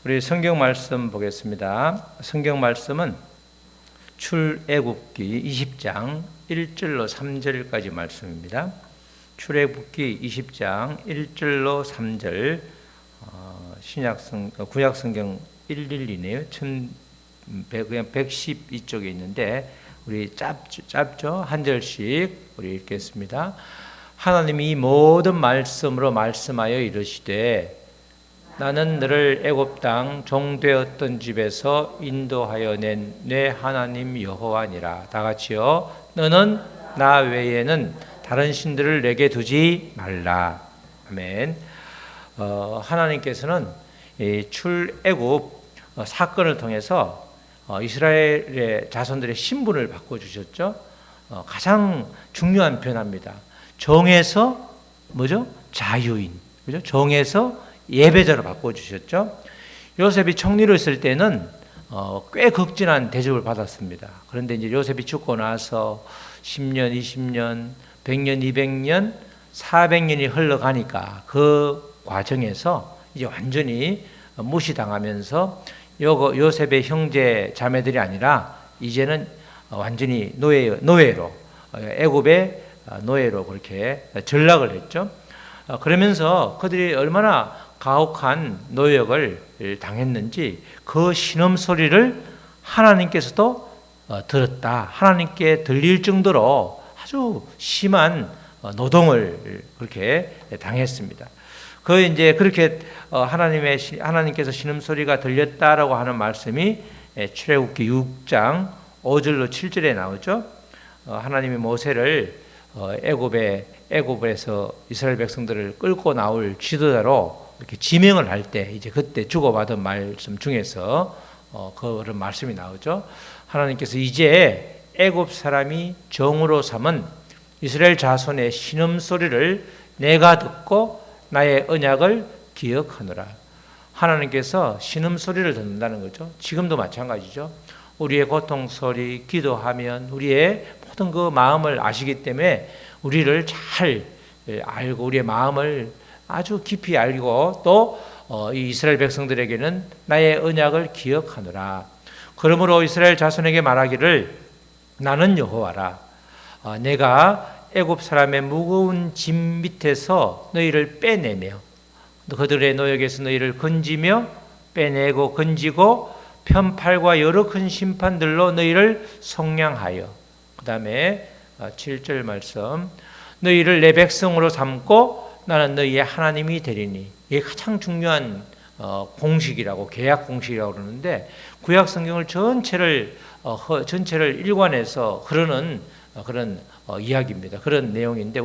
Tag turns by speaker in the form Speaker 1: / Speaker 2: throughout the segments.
Speaker 1: 우리 성경 말씀 보겠습니다. 성경 말씀은 출애굽기 20장 1절로 3절까지 말씀입니다. 출애굽기 20장 1절로 3절 구약 성경 112네요. 그냥 112쪽에 있는데 우리 짧죠? 한 절씩 우리 읽겠습니다. 하나님이 모든 말씀으로 말씀하여 이르시되 나는 너를 애굽 땅 종되었던 집에서 인도하여 낸 내 하나님 여호와니라. 다 같이요. 너는 나 외에는 다른 신들을 내게 두지 말라. 아멘. 하나님께서는 이 출애굽 사건을 통해서 이스라엘의 자손들의 신분을 바꿔주셨죠. 가장 중요한 변화입니다. 종에서 뭐죠? 자유인. 그죠? 종에서 예배자로 바꿔주셨죠. 요셉이 총리로 있을 때는 꽤 극진한 대접을 받았습니다. 그런데 이제 요셉이 죽고 나서 10년, 20년, 100년, 200년, 400년이 흘러가니까 그 과정에서 이제 완전히 무시당하면서 요셉의 형제 자매들이 아니라 이제는 완전히 노예로 애굽의 노예로 그렇게 전락을 했죠. 그러면서 그들이 얼마나 가혹한 노역을 당했는지 그 신음 소리를 하나님께서도 들었다. 하나님께 들릴 정도로 아주 심한 노동을 그렇게 당했습니다. 이제 그렇게 하나님께서 신음 소리가 들렸다라고 하는 말씀이 출애굽기 6장 5절로 7절에 나오죠. 하나님이 모세를 애굽에서 이스라엘 백성들을 끌고 나올 지도자로 이렇게 지명을 할 때 이제 그때 주고받은 말씀 중에서 그런 말씀이 나오죠. 하나님께서 이제 애굽 사람이 정으로 삼은 이스라엘 자손의 신음 소리를 내가 듣고 나의 언약을 기억하노라. 하나님께서 신음 소리를 듣는다는 거죠. 지금도 마찬가지죠. 우리의 고통 소리, 기도하면 우리의 모든 그 마음을 아시기 때문에 우리를 잘 알고 우리의 마음을 아주 깊이 알고 또 이 이스라엘 백성들에게는 나의 언약을 기억하노라. 그러므로 이스라엘 자손에게 말하기를 나는 여호와라. 내가 애굽 사람의 무거운 짐 밑에서 너희를 빼내며 그들의 노역에서 너희를 건지며 빼내고 건지고 편팔과 여러 큰 심판들로 너희를 속량하여 그 다음에 7절 말씀 너희를 내 백성으로 삼고 나는 너희의 하나님이 되리니. 이게 가장 중요한 공식이라고 계약 공식이라고 그러는데 구약 성경을 전체를 일관해서 흐르는 그런 이야기입니다. 그런 내용인데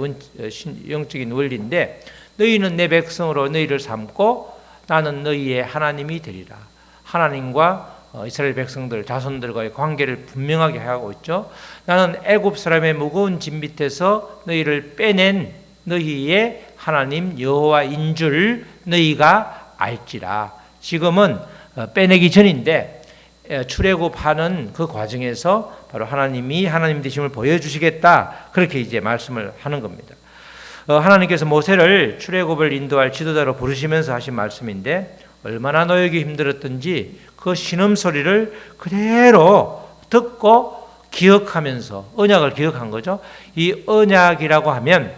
Speaker 1: 영적인 원리인데 너희는 내 백성으로 너희를 삼고 나는 너희의 하나님이 되리라. 하나님과 이스라엘 백성들 자손들과의 관계를 분명하게 하고 있죠. 나는 애굽 사람의 무거운 짐 밑에서 너희를 빼낸 너희의 하나님 여호와인 줄 너희가 알지라. 지금은 빼내기 전인데 출애굽하는 그 과정에서 바로 하나님이 하나님 되심을 보여주시겠다. 그렇게 이제 말씀을 하는 겁니다. 하나님께서 모세를 출애굽을 인도할 지도자로 부르시면서 하신 말씀인데 얼마나 노역이 힘들었던지 그 신음 소리를 그대로 듣고 기억하면서 언약을 기억한 거죠. 이 언약이라고 하면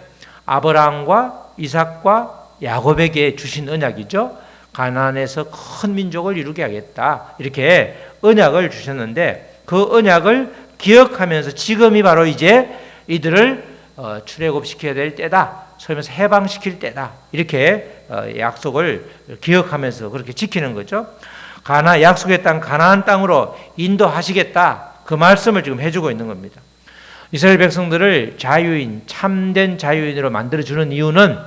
Speaker 1: 아브라함과 이삭과 야곱에게 주신 언약이죠. 가나안에서 큰 민족을 이루게 하겠다. 이렇게 언약을 주셨는데 그 언약을 기억하면서 지금이 바로 이제 이들을 출애굽시켜야 될 때다. 소위 말해서 해방시킬 때다. 이렇게 약속을 기억하면서 그렇게 지키는 거죠. 약속의 땅 가나안 땅으로 인도하시겠다. 그 말씀을 지금 해주고 있는 겁니다. 이스라엘 백성들을 자유인, 참된 자유인으로 만들어주는 이유는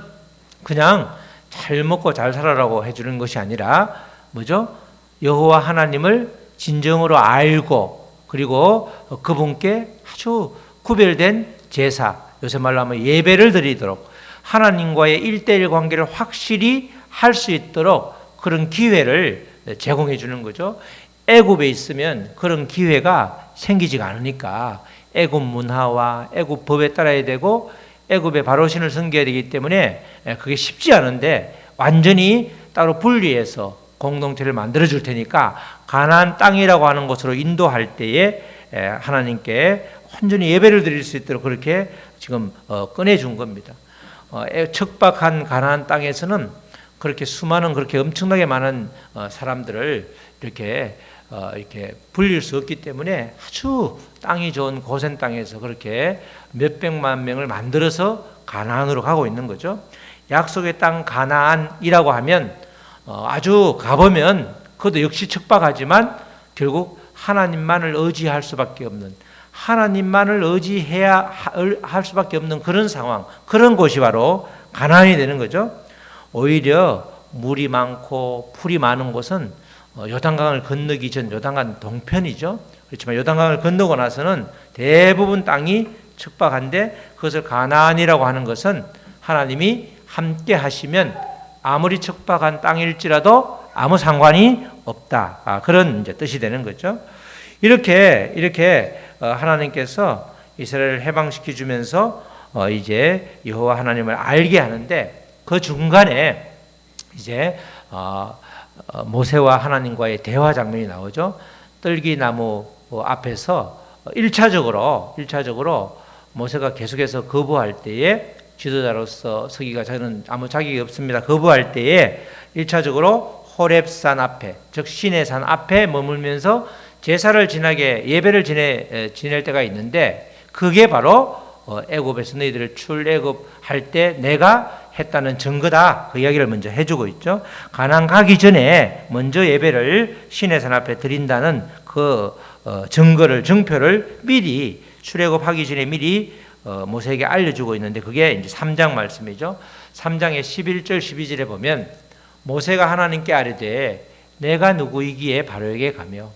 Speaker 1: 그냥 잘 먹고 잘 살아라고 해주는 것이 아니라 뭐죠? 여호와 하나님을 진정으로 알고 그리고 그분께 아주 구별된 제사, 요새 말로 하면 예배를 드리도록 하나님과의 1:1 관계를 확실히 할 수 있도록 그런 기회를 제공해 주는 거죠. 애굽에 있으면 그런 기회가 생기지가 않으니까 애굽 문화와 애굽 법에 따라야 되고 애굽의 바로신을 섬겨야 되기 때문에 그게 쉽지 않은데 완전히 따로 분리해서 공동체를 만들어 줄 테니까 가나안 땅이라고 하는 곳으로 인도할 때에 하나님께 온전히 예배를 드릴 수 있도록 그렇게 지금 꺼내준 겁니다. 척박한 가나안 땅에서는 그렇게 수많은 그렇게 엄청나게 많은 사람들을 이렇게 불릴 수 없기 때문에 아주 땅이 좋은 고센 땅에서 그렇게 몇백만 명을 만들어서 가나안으로 가고 있는 거죠. 약속의 땅 가나안이라고 하면 아주 가보면 그것도 역시 척박하지만 결국 하나님만을 의지할 수밖에 없는, 하나님만을 의지해야 할 수밖에 없는 그런 상황, 그런 곳이 바로 가나안이 되는 거죠. 오히려 물이 많고 풀이 많은 곳은 요단강을 건너기 전 요단강 동편이죠. 그렇지만 요단강을 건너고 나서는 대부분 땅이 척박한데 그것을 가나안이라고 하는 것은 하나님이 함께 하시면 아무리 척박한 땅일지라도 아무 상관이 없다. 그런 이제 뜻이 되는 거죠. 이렇게 하나님께서 이스라엘을 해방시켜 주면서 이제 여호와 하나님을 알게 하는데 그 중간에 이제 모세와 하나님과의 대화 장면이 나오죠. 떨기나무 앞에서 1차적으로 모세가 계속해서 거부할 때에 지도자로서 서기가 저는 아무 자격이 없습니다. 거부할 때에 1차적으로 호렙산 앞에, 즉 신의 산 앞에 머물면서 제사를 지나게 예배를 지낼 때가 있는데 그게 바로 애굽에서 너희들을 출애굽할 때 내가 했다는 증거다. 그 이야기를 먼저 해주고 있죠. 가나안 가기 전에 먼저 예배를 신의 산 앞에 드린다는 그 증표를 미리 출애굽하기 전에 미리 모세에게 알려주고 있는데 그게 이제 3장 말씀이죠. 3장의 11절 12절에 보면 모세가 하나님께 아뢰되 내가 누구이기에 바로에게 가며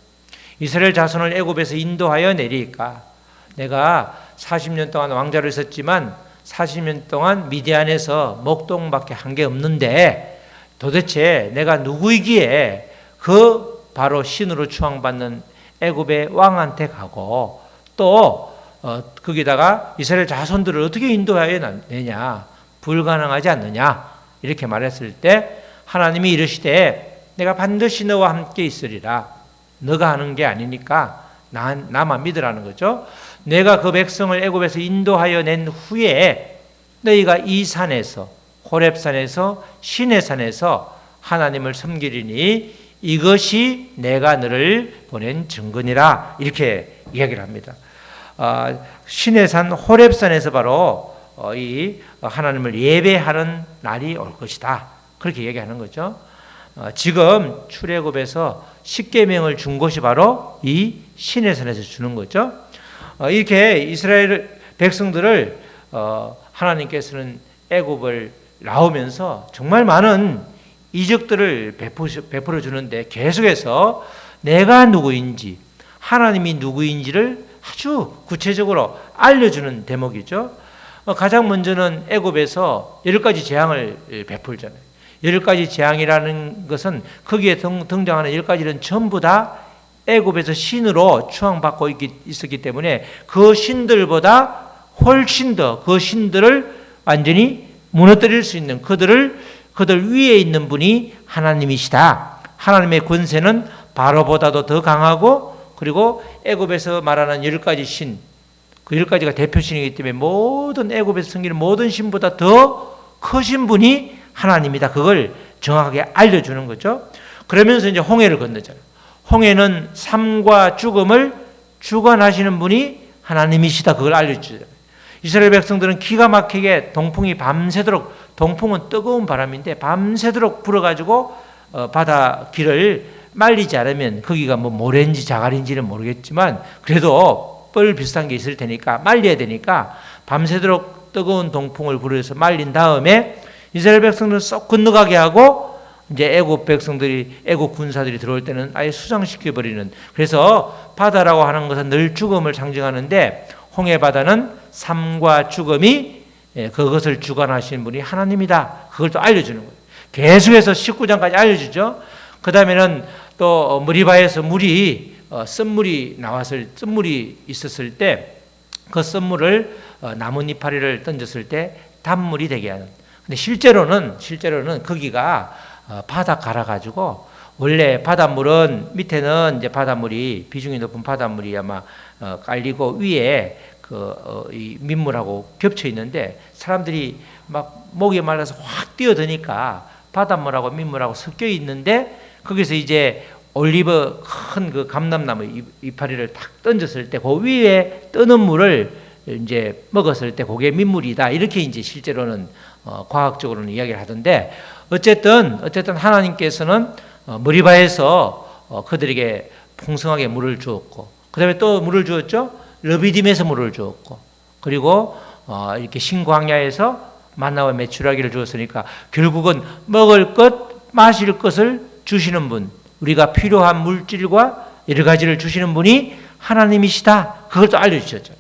Speaker 1: 이스라엘 자손을 애굽에서 인도하여 내리까 내가 40년 동안 왕자로 있었지만 40년 동안 미디안에서 목동밖에 한 게 없는데 도대체 내가 누구이기에 그 바로 신으로 추앙받는 애굽의 왕한테 가고 또 거기다가 이스라엘 자손들을 어떻게 인도하여 내냐 불가능하지 않느냐 이렇게 말했을 때 하나님이 이르시되 내가 반드시 너와 함께 있으리라. 너가 하는 게 아니니까 나만 믿으라는 거죠. 내가 그 백성을 애굽에서 인도하여 낸 후에 너희가 이 산에서 호렙산에서 신의 산에서 하나님을 섬기리니 이것이 내가 너를 보낸 증거니라 이렇게 이야기를 합니다. 신의 산 호렙산에서 바로 이 하나님을 예배하는 날이 올 것이다 그렇게 얘기하는 거죠. 지금 출애굽에서 십계명을 준 것이 바로 이 신의 산에서 주는 거죠. 이렇게 이스라엘 백성들을 하나님께서는 애굽을 나오면서 정말 많은 이적들을 베풀어 주는데 계속해서 내가 누구인지 하나님이 누구인지를 아주 구체적으로 알려주는 대목이죠. 가장 먼저는 애굽에서 10가지 재앙을 베풀잖아요. 10가지 재앙이라는 것은 거기에 등장하는 10가지는 전부 다 애굽에서 신으로 추앙받고 있었기 때문에 그 신들보다 훨씬 더 그 신들을 완전히 무너뜨릴 수 있는 그들 위에 있는 분이 하나님이시다. 하나님의 권세는 바로보다도 더 강하고 그리고 애굽에서 말하는 10가지 신, 그 10가지가 대표신이기 때문에 모든 애굽에서 섬기는 모든 신보다 더 크신 분이 하나님이다. 그걸 정확하게 알려주는 거죠. 그러면서 이제 홍해를 건너잖아요. 홍해는 삶과 죽음을 주관하시는 분이 하나님이시다. 그걸 알려주잖아요. 이스라엘 백성들은 기가 막히게 동풍이 밤새도록, 동풍은 뜨거운 바람인데 밤새도록 불어가지고 바다 길을 말리지 않으면 거기가 뭐 모래인지 자갈인지는 모르겠지만 그래도 뻘 비슷한 게 있을 테니까 말려야 되니까 밤새도록 뜨거운 동풍을 불어서 말린 다음에 이스라엘 백성들은 쏙 건너가게 하고 이제 애굽 백성들이 애굽 군사들이 들어올 때는 아예 수장시켜 버리는. 그래서 바다라고 하는 것은 늘 죽음을 상징하는데 홍해 바다는 삶과 죽음이 그것을 주관하시는 분이 하나님이다. 그걸 또 알려주는 거예요. 계속해서 19장까지 알려주죠. 그 다음에는 또 머리바에서 쓴물이 있었을 때 그 쓴물을 나뭇잎파리를 던졌을 때 단물이 되게 하는. 근데 실제로는 거기가 바다 갈아가지고 원래 바닷물은 밑에는 이제 바닷물이 비중이 높은 바닷물이 아마 깔리고 위에 이 민물하고 겹쳐 있는데 사람들이 막 목이 말라서 확 뛰어드니까 바닷물하고 민물하고 섞여 있는데 거기서 이제 올리브 큰 그 감람나무 이파리를 탁 던졌을 때 그 위에 뜨는 물을 이제 먹었을 때 그게 민물이다. 이렇게 이제 실제로는 과학적으로는 이야기를 하던데 어쨌든 하나님께서는 머리바에서 그들에게 풍성하게 물을 주었고 그다음에 또 물을 주었죠. 르비딤에서 물을 주었고 그리고 이렇게 신광야에서 만나와 메추라기를 주었으니까 결국은 먹을 것, 마실 것을 주시는 분, 우리가 필요한 물질과 여러 가지를 주시는 분이 하나님이시다. 그걸 또 알려주셨죠.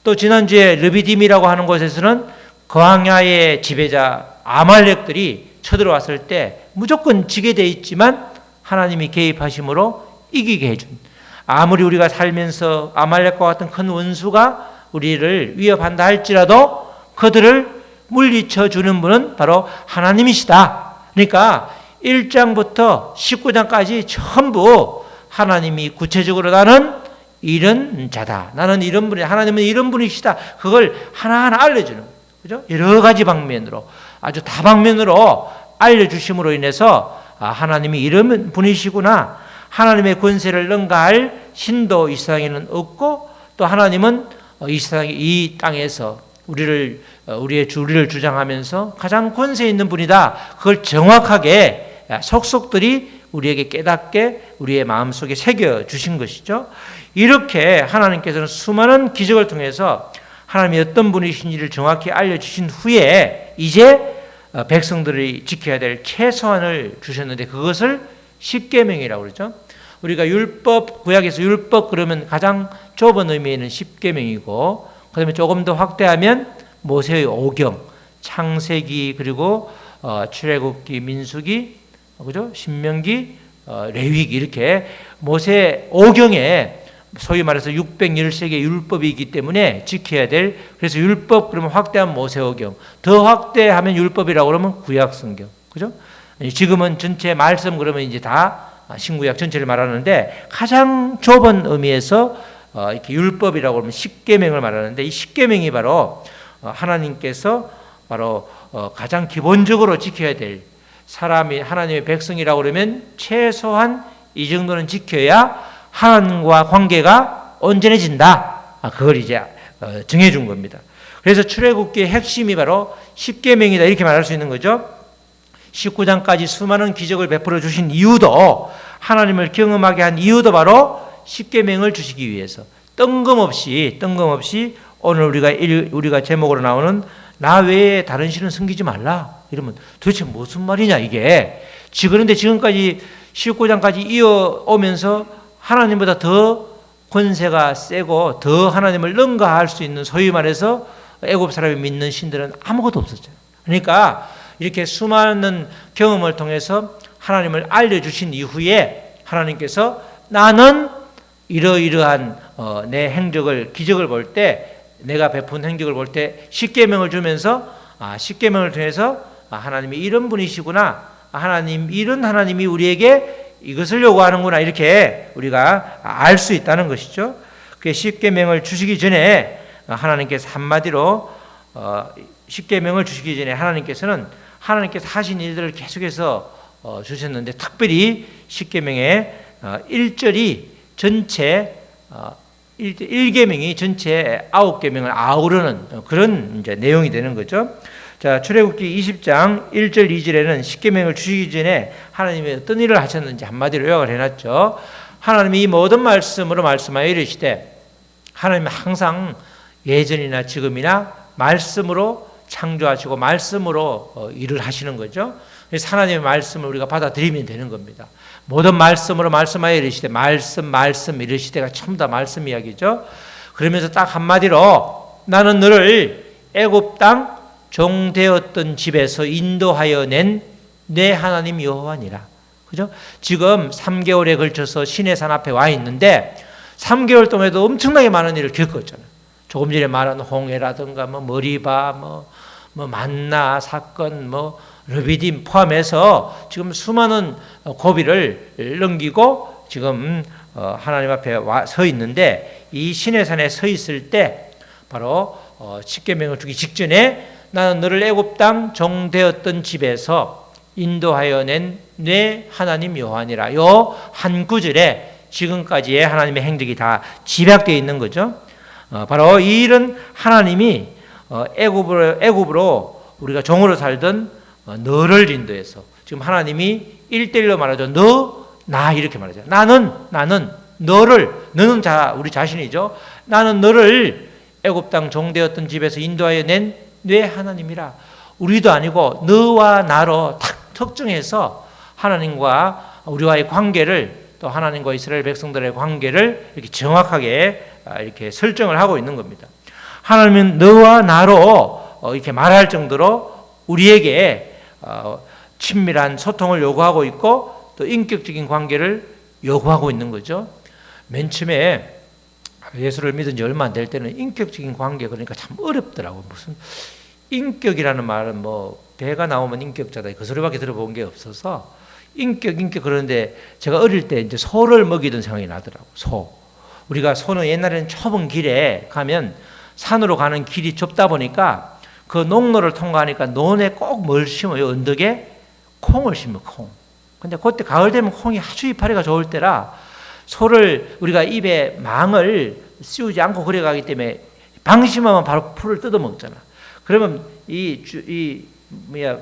Speaker 1: 또 지난주에 르비딤이라고 하는 곳에서는 광야의 지배자 아말렉들이 쳐들어왔을 때 무조건 지게 돼 있지만 하나님이 개입하심으로 이기게 해준. 아무리 우리가 살면서 아말렉과 같은 큰 원수가 우리를 위협한다 할지라도 그들을 물리쳐 주는 분은 바로 하나님이시다. 그러니까 1장부터 19장까지 전부 하나님이 구체적으로 나는 이런 자다. 나는 이런 분이 하나님은 이런 분이시다. 그걸 하나하나 알려주는 거죠. 그죠? 여러 가지 방면으로 아주 다방면으로 알려주심으로 인해서 하나님이 이런 분이시구나. 하나님의 권세를 능가할 신도 이 세상에는 없고 또 하나님은 이 땅에서 우리를 주장하면서 가장 권세 있는 분이다. 그걸 정확하게 속속들이 우리에게 깨닫게 우리의 마음속에 새겨 주신 것이죠. 이렇게 하나님께서는 수많은 기적을 통해서 하나님이 어떤 분이신지를 정확히 알려주신 후에 이제 백성들이 지켜야 될 최소한을 주셨는데 그것을 십계명이라고 그러죠. 우리가 율법, 구약에서 율법 그러면 가장 좁은 의미에는 십계명이고 그다음에 조금 더 확대하면 모세의 오경, 창세기 그리고 출애굽기, 민수기, 그죠? 신명기, 레위기 이렇게 모세 오경에 소위 말해서 613개의 율법이 있기 때문에 지켜야 될 그래서 율법 그러면 확대하면 모세 오경, 더 확대하면 율법이라고 그러면 구약 성경, 그죠? 지금은 전체 말씀 그러면 이제 다 신구약 전체를 말하는데 가장 좁은 의미에서 이렇게 율법이라고 하면 십계명을 말하는데 이 십계명이 바로 하나님께서 바로 가장 기본적으로 지켜야 될 사람이 하나님의 백성이라고 그러면 최소한 이 정도는 지켜야 하나님과 관계가 온전해진다. 그걸 이제 정해준 겁니다. 그래서 출애굽기의 핵심이 바로 십계명이다 이렇게 말할 수 있는 거죠. 19장까지 수많은 기적을 베풀어 주신 이유도 하나님을 경험하게 한 이유도 바로 십계명을 주시기 위해서 뜬금없이 오늘 우리가 제목으로 나오는 나 외에 다른 신은 섬기지 말라 이러면 도대체 무슨 말이냐 이게 그런데 지금까지 19장까지 이어오면서 하나님보다 더 권세가 세고 더 하나님을 능가할 수 있는 소위 말해서 애굽 사람이 믿는 신들은 아무것도 없었죠. 그러니까 이렇게 수많은 경험을 통해서 하나님을 알려주신 이후에 하나님께서 나는 이러이러한 내 행적을 기적을 볼 때 내가 베푼 행적을 볼 때 십계명을 주면서 십계명을 통해서 하나님이 이런 분이시구나 하나님 이런 하나님이 우리에게 이것을 요구하는구나 이렇게 우리가 알 수 있다는 것이죠. 그 십계명을 주시기 전에 하나님께서 한마디로 십계명을 주시기 전에 하나님께서 하신 일들을 계속해서 주셨는데 특별히 십계명의 1절이 전체 1계명이 전체 9계명을 아우르는 그런 이제 내용이 되는 거죠. 자, 출애굽기 20장 1절 2절에는 십계명을 주시기 전에 하나님이 어떤 일을 하셨는지 한마디로 요약을 해놨죠. 하나님이 이 모든 말씀으로 말씀하여 이르시되 하나님은 항상 예전이나 지금이나 말씀으로 창조하시고 말씀으로 일을 하시는 거죠. 그래서 하나님의 말씀을 우리가 받아들이면 되는 겁니다. 모든 말씀으로 말씀하여 이르시되 말씀 이르시되가 전부 다 말씀 이야기죠. 그러면서 딱 한마디로 나는 너를 애굽 땅 종되었던 집에서 인도하여 낸 내 하나님 여호와니라. 그죠? 지금 3개월에 걸쳐서 시내산 앞에 와 있는데 3개월 동안에도 엄청나게 많은 일을 겪었잖아요. 조금 전에 말한 홍해라든가 머리바 뭐 만나 사건, 뭐 르비딤 포함해서 지금 수많은 고비를 넘기고 지금 하나님 앞에 서 있는데, 이 시내산에 서 있을 때 바로 십계명을 주기 직전에 나는 너를 애굽 땅 종되었던 집에서 인도하여 낸 내 하나님 여호와니라. 요 한 구절에 지금까지의 하나님의 행적이 다 집약되어 있는 거죠. 바로 이 일은 하나님이 애굽으로 우리가 종으로 살던 너를 인도해서, 지금 하나님이 1:1로 말하죠. 너, 나 이렇게 말하죠. 나는 너를, 너는 우리 자신이죠. 나는 너를 애굽 땅 종되었던 집에서 인도하여 낸 내 하나님이라. 우리도 아니고 너와 나로 딱 특정해서 하나님과 우리와의 관계를, 또 하나님과 이스라엘 백성들의 관계를 이렇게 정확하게 이렇게 설정을 하고 있는 겁니다. 하나님은 너와 나로 이렇게 말할 정도로 우리에게 친밀한 소통을 요구하고 있고, 또 인격적인 관계를 요구하고 있는 거죠. 맨 처음에 예수를 믿은 지 얼마 안 될 때는 인격적인 관계, 그러니까 참 어렵더라고. 무슨 인격이라는 말은 뭐 배가 나오면 인격자다, 그 소리밖에 들어본 게 없어서 인격 그러는데, 제가 어릴 때 이제 소를 먹이던 생각이 나더라고. 소. 우리가 소는 옛날에는 좁은 길에 가면, 산으로 가는 길이 좁다 보니까 그 농로를 통과하니까 논에 꼭 뭘 심어요? 언덕에 콩을 심어, 콩. 근데 그때 가을 되면 콩이 아주 이파리가 좋을 때라 소를 우리가 입에 망을 씌우지 않고 그래가기 때문에 방심하면 바로 풀을 뜯어 먹잖아. 그러면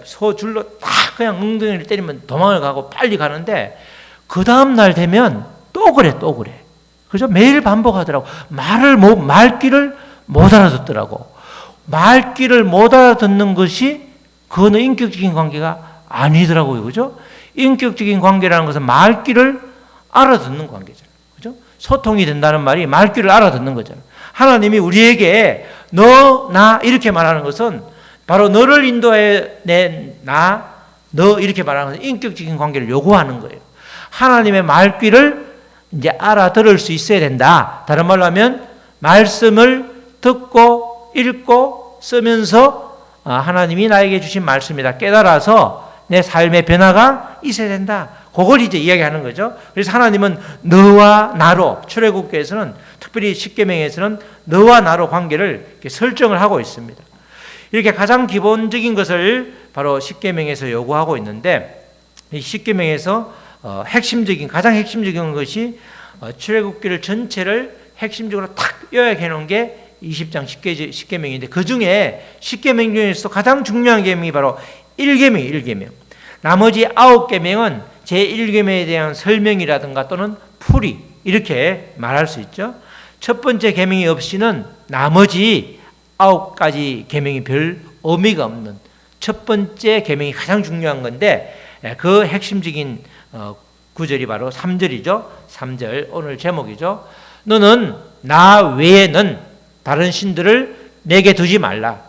Speaker 1: 소 줄로 딱 그냥 엉덩이를 때리면 도망을 가고 빨리 가는데, 그 다음날 되면 또 그래. 그죠? 매일 반복하더라고. 말귀를 못 알아듣더라고. 말귀를 못 알아듣는 것이, 그거는 인격적인 관계가 아니더라고요. 그죠? 인격적인 관계라는 것은 말귀를 알아듣는 관계잖아요. 그죠? 소통이 된다는 말이 말귀를 알아듣는 거잖아요. 하나님이 우리에게 너, 나 이렇게 말하는 것은 바로 너를 인도해 낸 너 이렇게 말하는 것은 인격적인 관계를 요구하는 거예요. 하나님의 말귀를 이제 알아들을 수 있어야 된다. 다른 말로 하면 말씀을 듣고 읽고 쓰면서 하나님이 나에게 주신 말씀이다 깨달아서 내 삶의 변화가 있어야 된다. 그걸 이제 이야기하는 거죠. 그래서 하나님은 너와 나로, 출애굽기에서는 특별히 십계명에서는 너와 나로 관계를 이렇게 설정을 하고 있습니다. 이렇게 가장 기본적인 것을 바로 십계명에서 요구하고 있는데, 이 십계명에서 가장 핵심적인 것이 출애굽기를 전체를 핵심적으로 탁 요약해 놓은 게 20장 십계명인데, 그 중에 십계명 중에서 가장 중요한 계명이 바로 1계명이에요. 나머지 9계명은 제1계명에 대한 설명이라든가 또는 풀이, 이렇게 말할 수 있죠. 첫 번째 계명이 없이는 나머지 9가지 계명이 별 의미가 없는 첫 번째 계명이 가장 중요한 건데, 그 핵심적인 구절이 바로 3절이죠. 3절, 오늘 제목이죠. 너는 나 외에는 다른 신들을 내게 두지 말라.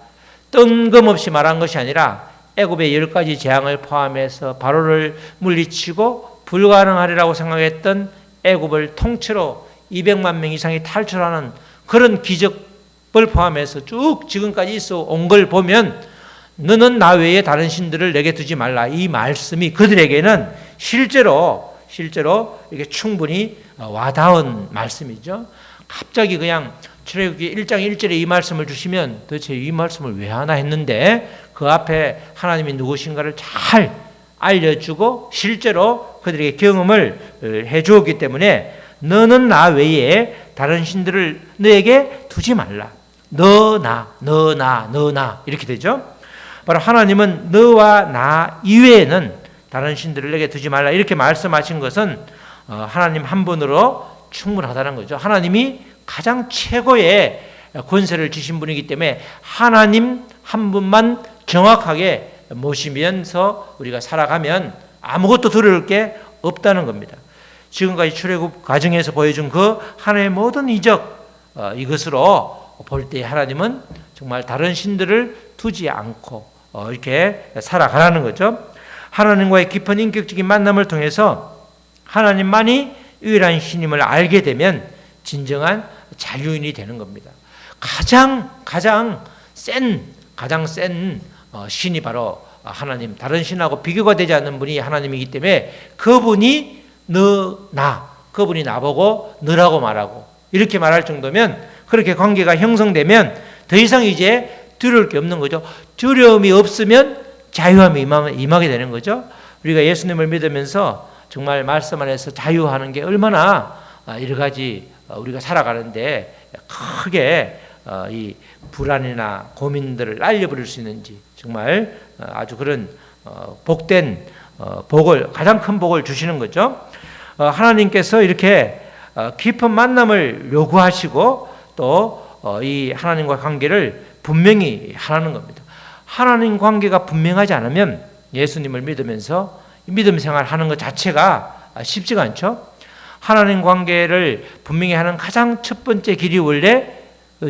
Speaker 1: 뜬금없이 말한 것이 아니라 애굽의 10가지 재앙을 포함해서 바로를 물리치고 불가능하리라고 생각했던 애굽을 통째로 200만 명 이상이 탈출하는 그런 기적을 포함해서 쭉 지금까지 있어 온 걸 보면, 너는 나 외에 다른 신들을 내게 두지 말라. 이 말씀이 그들에게는 실제로 이게 충분히 와닿은 말씀이죠. 갑자기 그냥 출애굽기 1장 1절에 이 말씀을 주시면 도대체 이 말씀을 왜 하나 했는데, 그 앞에 하나님이 누구신가를 잘 알려주고 실제로 그들에게 경험을 해주었기 때문에, 너는 나 외에 다른 신들을 너에게 두지 말라. 너 나 이렇게 되죠. 바로 하나님은 너와 나 이외에는 다른 신들을 내게 두지 말라 이렇게 말씀하신 것은 하나님 한 분으로 충분하다는 거죠. 하나님이 가장 최고의 권세를 주신 분이기 때문에 하나님 한 분만 정확하게 모시면서 우리가 살아가면 아무것도 두려울 게 없다는 겁니다. 지금까지 출애굽 과정에서 보여준 그 하나님의 모든 이적, 이것으로 볼 때 하나님은 정말 다른 신들을 두지 않고 이렇게 살아가라는 거죠. 하나님과의 깊은 인격적인 만남을 통해서 하나님만이 유일한 신임을 알게 되면 진정한 자유인이 되는 겁니다. 가장 센 가장 센 신이 바로 하나님, 다른 신하고 비교가 되지 않는 분이 하나님이기 때문에 그분이 그분이 나보고 너라고 말하고 이렇게 말할 정도면, 그렇게 관계가 형성되면 더 이상 이제 두려울 게 없는 거죠. 두려움이 없으면 자유함이 임하게 되는 거죠. 우리가 예수님을 믿으면서 정말 말씀 안에서 자유하는 게 얼마나 여러 가지 우리가 살아가는데 크게 이 불안이나 고민들을 날려버릴 수 있는지, 정말 아주 그런 복된 복을, 가장 큰 복을 주시는 거죠. 하나님께서 이렇게 깊은 만남을 요구하시고 또 이 하나님과 관계를 분명히 하라는 겁니다. 하나님 관계가 분명하지 않으면 예수님을 믿으면서 믿음 생활하는 것 자체가 쉽지가 않죠. 하나님 관계를 분명히 하는 가장 첫 번째 길이 원래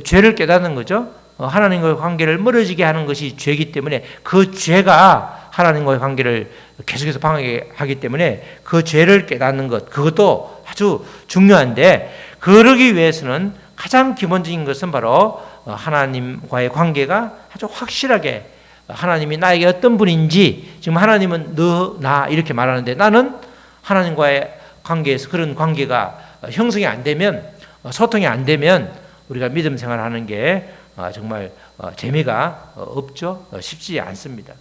Speaker 1: 죄를 깨닫는 거죠. 하나님과의 관계를 멀어지게 하는 것이 죄이기 때문에 그 죄가 하나님과의 관계를 계속해서 방해하게 하기 때문에 그 죄를 깨닫는 것, 그것도 아주 중요한데, 그러기 위해서는 가장 기본적인 것은 바로 하나님과의 관계가 아주 확실하게, 하나님이 나에게 어떤 분인지, 지금 하나님은 나 이렇게 말하는데 나는 하나님과의 관계에서 그런 관계가 형성이 안 되면, 소통이 안 되면 우리가 믿음 생활하는 게 정말 재미가 없죠. 쉽지 않습니다.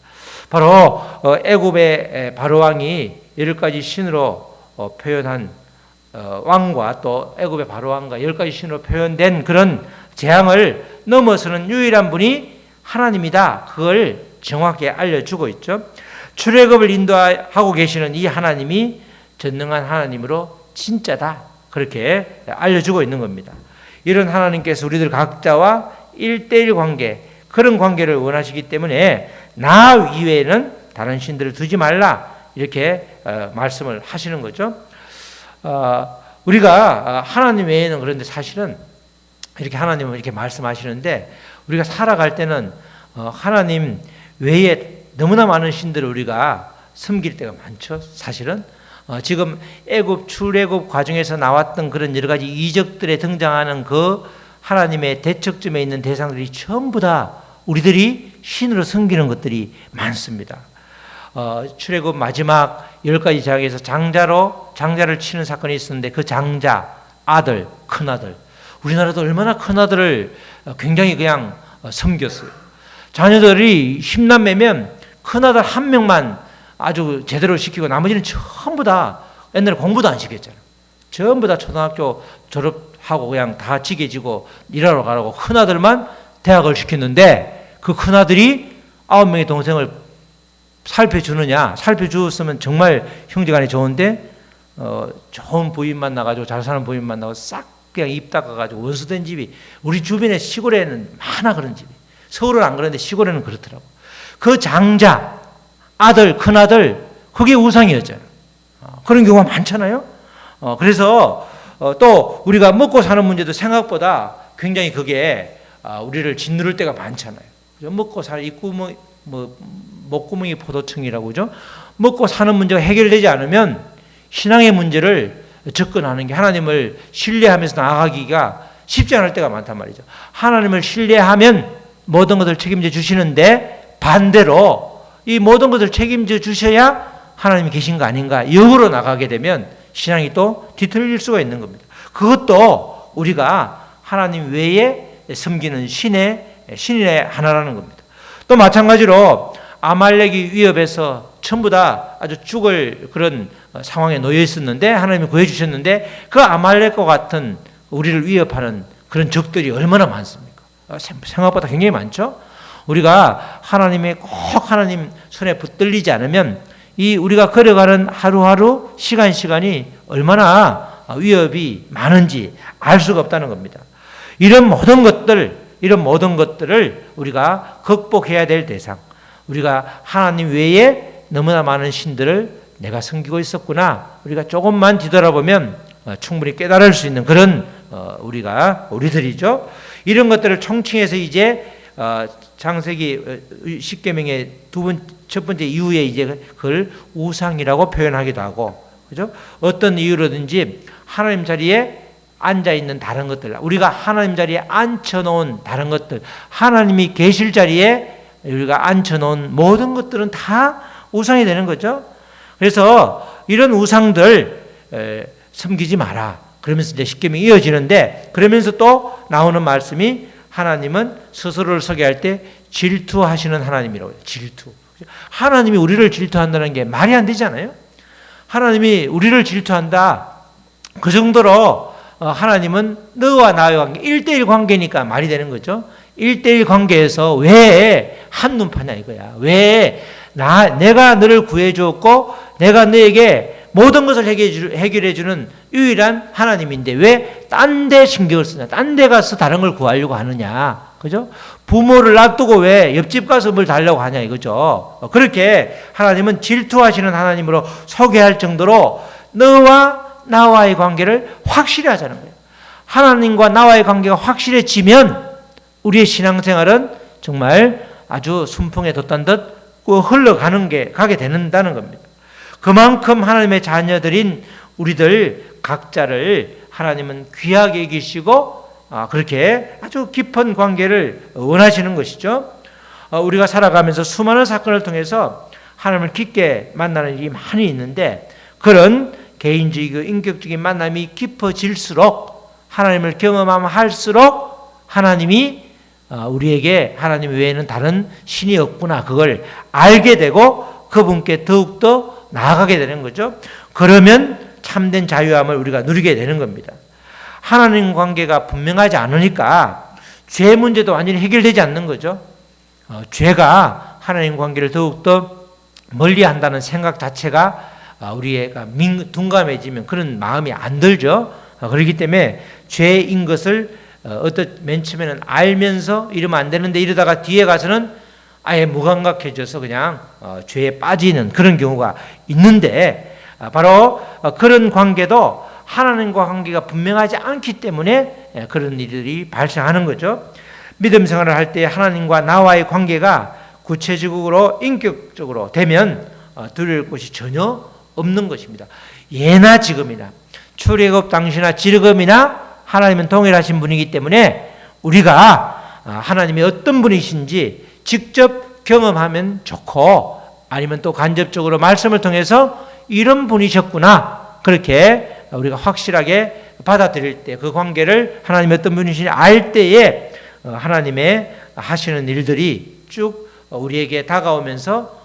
Speaker 1: 바로 애굽의 바로 왕이 10가지 신으로 표현한 왕과 또 애굽의 바로 왕과 10가지 신으로 표현된 그런 재앙을 넘어서는 유일한 분이 하나님이다. 그걸 정확히 알려주고 있죠. 출애굽을 인도하고 계시는 이 하나님이 전능한 하나님으로 진짜다. 그렇게 알려주고 있는 겁니다. 이런 하나님께서 우리들 각자와 1:1 관계, 그런 관계를 원하시기 때문에 나 이외에는 다른 신들을 두지 말라, 이렇게 말씀을 하시는 거죠. 우리가 하나님 외에는, 그런데 사실은 이렇게 하나님은 이렇게 말씀하시는데 우리가 살아갈 때는 하나님 외에 너무나 많은 신들을 우리가 섬길 때가 많죠. 사실은 지금 애굽 출애굽 과정에서 나왔던 그런 여러 가지 이적들에 등장하는 그 하나님의 대척점에 있는 대상들이 전부 다 우리들이 신으로 섬기는 것들이 많습니다. 출애굽 마지막 10가지 재앙에서 장자를 치는 사건이 있었는데 그 장자, 아들, 큰아들, 우리나라도 얼마나 큰아들을 굉장히 그냥 섬겼어요. 자녀들이 10남매면 큰아들 한 명만 아주 제대로 시키고 나머지는 전부 다 옛날에 공부도 안 시켰잖아요. 전부 다 초등학교 졸업하고 그냥 다 지게지고 일하러 가라고 큰아들만 대학을 시켰는데, 그 큰아들이 9명의 동생을 살펴주느냐? 살펴주었으면 정말 형제간에 좋은데 좋은 부인만 나가지고 잘 사는 부인만 나가고 싹 그냥 입 닦아가지고 원수된 집이 우리 주변에 시골에는 많아. 그런 집이 서울은 안 그런데 시골에는 그렇더라고. 그 장자 아들, 큰아들, 그게 우상이었잖아요. 그런 경우가 많잖아요. 그래서 또 우리가 먹고 사는 문제도 생각보다 굉장히 그게 우리를 짓누를 때가 많잖아요. 먹고 살 입구멍, 목구멍이 포도청이라고 그죠? 먹고 사는 문제가 해결되지 않으면 신앙의 문제를 접근하는 게, 하나님을 신뢰하면서 나아가기가 쉽지 않을 때가 많단 말이죠. 하나님을 신뢰하면 모든 것을 책임져 주시는데 반대로 이 모든 것을 책임져 주셔야 하나님이 계신 거 아닌가, 역으로 나가게 되면 신앙이 또 뒤틀릴 수가 있는 겁니다. 그것도 우리가 하나님 외에 섬기는 신의 하나라는 겁니다. 또 마찬가지로 아말렉이 위협해서 전부 다 아주 죽을 그런 상황에 놓여 있었는데 하나님이 구해주셨는데, 그 아말렉과 같은 우리를 위협하는 그런 적들이 얼마나 많습니까? 생각보다 굉장히 많죠. 우리가 하나님의 꼭 하나님 손에 붙들리지 않으면 이 우리가 걸어가는 하루하루 시간이 얼마나 위협이 많은지 알 수가 없다는 겁니다. 이런 모든 것들을 우리가 극복해야 될 대상, 우리가 하나님 외에 너무나 많은 신들을 내가 섬기고 있었구나, 우리가 조금만 뒤돌아보면 충분히 깨달을 수 있는 그런 우리들이죠. 이런 것들을 총칭해서 이제 창세기 10계명의 첫 번째 이유에 이제 그걸 우상이라고 표현하기도 하고, 그죠? 어떤 이유로든지 하나님 자리에 앉아 있는 다른 것들, 우리가 하나님 자리에 앉혀 놓은 다른 것들, 하나님이 계실 자리에 우리가 앉혀놓은 모든 것들은 다 우상이 되는 거죠. 그래서 이런 우상들 섬기지 마라. 그러면서 이제 십계명이 이어지는데, 그러면서 또 나오는 말씀이 하나님은 스스로를 소개할 때 질투하시는 하나님이라고 해요. 질투. 하나님이 우리를 질투한다는 게 말이 안 되잖아요. 하나님이 우리를 질투한다. 그 정도로 하나님은 너와 나의 관계, 1대1 관계니까 말이 되는 거죠. 1대1 관계에서 왜 한눈파냐 이거야. 왜 내가 너를 구해주었고 내가 너에게 모든 것을 해결해주는 유일한 하나님인데 왜 딴 데 신경을 쓰냐. 딴 데 가서 다른 걸 구하려고 하느냐. 그죠? 부모를 놔두고 왜 옆집 가서 뭘 달라고 하냐 이거죠. 그렇게 하나님은 질투하시는 하나님으로 소개할 정도로 너와 나와의 관계를 확실히 하자는 거예요. 하나님과 나와의 관계가 확실해지면 우리의 신앙생활은 정말 아주 순풍에 돛단 듯 가게 된다는 겁니다. 그만큼 하나님의 자녀들인 우리들 각자를 하나님은 귀하게 여기시고 그렇게 아주 깊은 관계를 원하시는 것이죠. 우리가 살아가면서 수많은 사건을 통해서 하나님을 깊게 만나는 일이 많이 있는데, 그런 개인적이고 인격적인 만남이 깊어질수록, 하나님을 경험하면 할수록 하나님이 우리에게 하나님 외에는 다른 신이 없구나, 그걸 알게 되고 그분께 더욱더 나아가게 되는 거죠. 그러면 참된 자유함을 우리가 누리게 되는 겁니다. 하나님 관계가 분명하지 않으니까 죄 문제도 완전히 해결되지 않는 거죠. 죄가 하나님 관계를 더욱더 멀리한다는 생각 자체가 우리가 둔감해지면 그런 마음이 안 들죠. 그렇기 때문에 죄인 것을 맨 처음에는 알면서 이러면 안 되는데 이러다가 뒤에 가서는 아예 무감각해져서 그냥 죄에 빠지는 그런 경우가 있는데, 바로 그런 관계도 하나님과 관계가 분명하지 않기 때문에 그런 일들이 발생하는 거죠. 믿음 생활을 할 때 하나님과 나와의 관계가 구체적으로 인격적으로 되면 두려울 것이 전혀 없는 것입니다. 예나 지금이나 출애굽 당시나 지금이나 하나님은 동일하신 분이기 때문에 우리가 하나님이 어떤 분이신지 직접 경험하면 좋고, 아니면 또 간접적으로 말씀을 통해서 이런 분이셨구나, 그렇게 우리가 확실하게 받아들일 때, 그 관계를 하나님이 어떤 분이신지 알 때에 하나님의 하시는 일들이 쭉 우리에게 다가오면서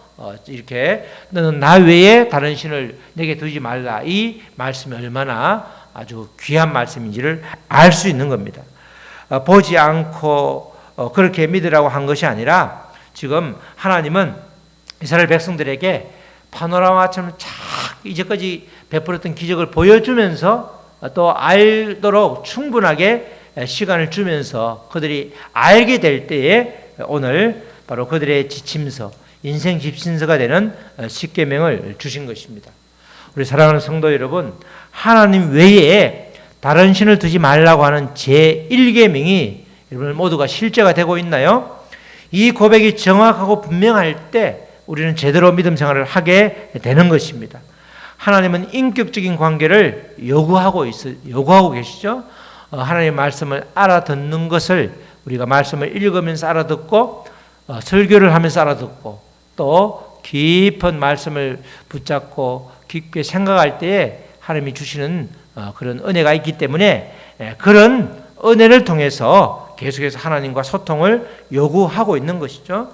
Speaker 1: 이렇게 너는 나 외에 다른 신을 내게 두지 말라, 이 말씀이 얼마나 아주 귀한 말씀인지를 알 수 있는 겁니다. 보지 않고 그렇게 믿으라고 한 것이 아니라, 지금 하나님은 이스라엘 백성들에게 파노라마처럼 쫙 이제까지 베풀었던 기적을 보여주면서 또 알도록 충분하게 시간을 주면서 그들이 알게 될 때에 오늘 바로 그들의 지침서, 인생 집신서가 되는 십계명을 주신 것입니다. 우리 사랑하는 성도 여러분, 하나님 외에 다른 신을 두지 말라고 하는 제1계명이 여러분 모두가 실제가 되고 있나요? 이 고백이 정확하고 분명할 때 우리는 제대로 믿음 생활을 하게 되는 것입니다. 하나님은 인격적인 관계를 요구하고 계시죠. 하나님의 말씀을 알아듣는 것을 우리가 말씀을 읽으면서 알아듣고 설교를 하면서 알아듣고 또 깊은 말씀을 붙잡고 깊게 생각할 때에 하나님이 주시는 그런 은혜가 있기 때문에 그런 은혜를 통해서 계속해서 하나님과 소통을 요구하고 있는 것이죠.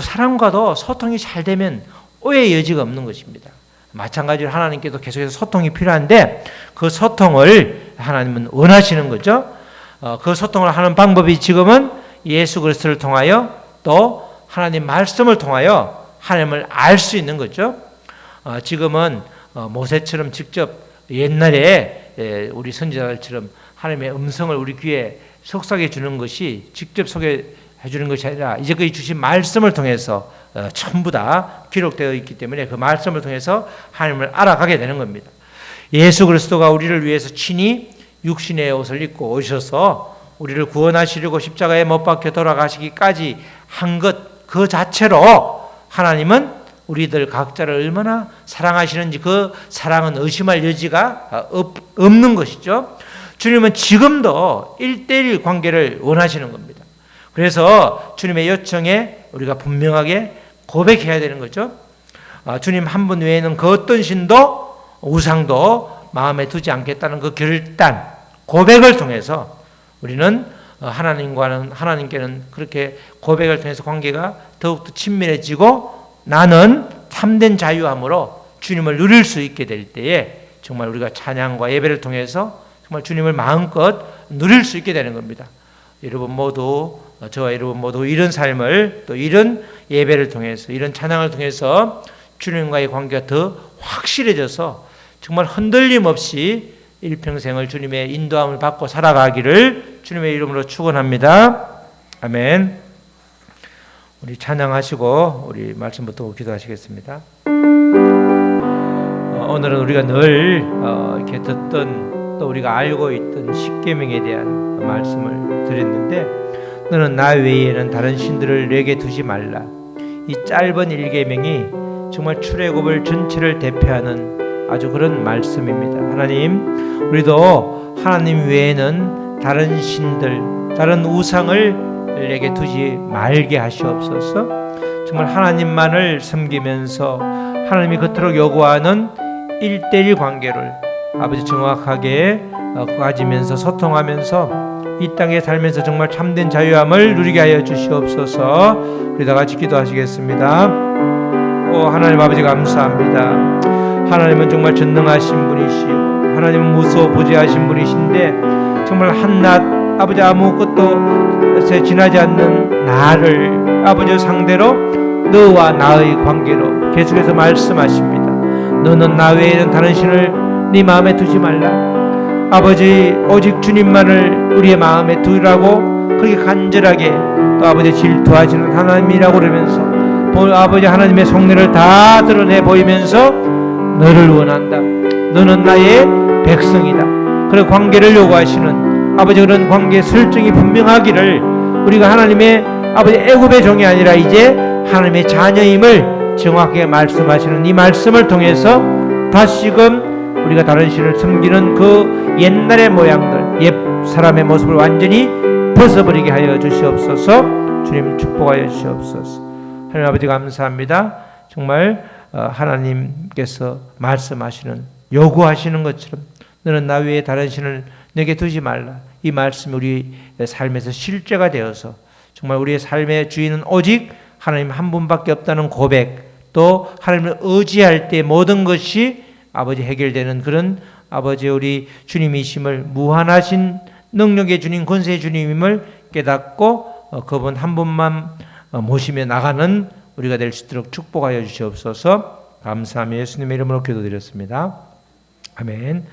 Speaker 1: 사람과도 소통이 잘 되면 오해의 여지가 없는 것입니다. 마찬가지로 하나님께도 계속해서 소통이 필요한데 그 소통을 하나님은 원하시는 거죠. 그 소통을 하는 방법이 지금은 예수 그리스도를 통하여 또 하나님 말씀을 통하여 하나님을 알 수 있는 거죠. 지금은 모세처럼 직접 옛날에 우리 선지자들처럼 하나님의 음성을 우리 귀에 속삭여 주는 것이 직접 소개해 주는 것이 아니라 이제까지 주신 말씀을 통해서 전부 다 기록되어 있기 때문에 그 말씀을 통해서 하나님을 알아가게 되는 겁니다. 예수 그리스도가 우리를 위해서 친히 육신의 옷을 입고 오셔서 우리를 구원하시려고 십자가에 못 박혀 돌아가시기까지 한 것 그 자체로 하나님은 우리들 각자를 얼마나 사랑하시는지 그 사랑은 의심할 여지가 없는 것이죠. 주님은 지금도 1:1 관계를 원하시는 겁니다. 그래서 주님의 요청에 우리가 분명하게 고백해야 되는 거죠. 주님 한 분 외에는 그 어떤 신도 우상도 마음에 두지 않겠다는 그 결단, 고백을 통해서 우리는 하나님께는 그렇게 고백을 통해서 관계가 더욱더 친밀해지고 나는 참된 자유함으로 주님을 누릴 수 있게 될 때에 정말 우리가 찬양과 예배를 통해서 정말 주님을 마음껏 누릴 수 있게 되는 겁니다. 여러분 모두, 저와 여러분 모두 이런 삶을, 또 이런 예배를 통해서, 이런 찬양을 통해서 주님과의 관계가 더 확실해져서 정말 흔들림 없이 일평생을 주님의 인도함을 받고 살아가기를 주님의 이름으로 축원합니다. 아멘. 우리 찬양하시고 우리 말씀부터 기도하시겠습니다. 오늘은 우리가 늘 이렇게 듣던, 또 우리가 알고 있던 십계명에 대한 말씀을 드렸는데, 너는 나 외에는 다른 신들을 내게 두지 말라. 이 짧은 일계명이 정말 출애굽을 전체를 대표하는 아주 그런 말씀입니다. 하나님, 우리도 하나님 외에는 다른 신들, 다른 우상을 내게 두지 말게 하시옵소서. 정말 하나님만을 섬기면서 하나님이 그토록 요구하는 1:1 관계를 아버지 정확하게 가지면서 소통하면서 이 땅에 살면서 정말 참된 자유함을 누리게 하여 주시옵소서. 우리 다 같이 기도하시겠습니다. 하나님 아버지 감사합니다. 하나님은 정말 전능하신 분이시고 하나님은 무소부재하신 분이신데, 정말 한낱 아버지 아무것도 지나지 않는 나를 아버지 상대로 너와 나의 관계로 계속해서 말씀하십니다. 너는 나 외에는 다른 신을 네 마음에 두지 말라. 아버지, 오직 주님만을 우리의 마음에 두라고 그렇게 간절하게 또 아버지 질투하시는 하나님이라고 그러면서 아버지 하나님의 속내를 다 드러내 보이면서 너를 원한다. 너는 나의 백성이다. 그런 관계를 요구하시는 아버지, 그런 관계의 설정이 분명하기를, 우리가 하나님의 아버지 애굽의 종이 아니라 이제 하나님의 자녀임을 정확하게 말씀하시는 이 말씀을 통해서 다시금 우리가 다른 신을 섬기는 그 옛날의 모양들, 옛 사람의 모습을 완전히 벗어버리게 하여 주시옵소서. 주님 축복하여 주시옵소서. 하나님 아버지 감사합니다. 정말 하나님께서 말씀하시는, 요구하시는 것처럼 너는 나 외에 다른 신을 내게 두지 말라. 이 말씀이 우리 삶에서 실제가 되어서 정말 우리의 삶의 주인은 오직 하나님 한 분밖에 없다는 고백, 또 하나님을 의지할 때 모든 것이 아버지 해결되는 그런 아버지 우리 주님이심을, 무한하신 능력의 주님, 권세의 주님임을 깨닫고 그분 한 분만 모시며 나가는 우리가 될 수 있도록 축복하여 주시옵소서. 감사하며 예수님의 이름으로 기도드렸습니다. 아멘.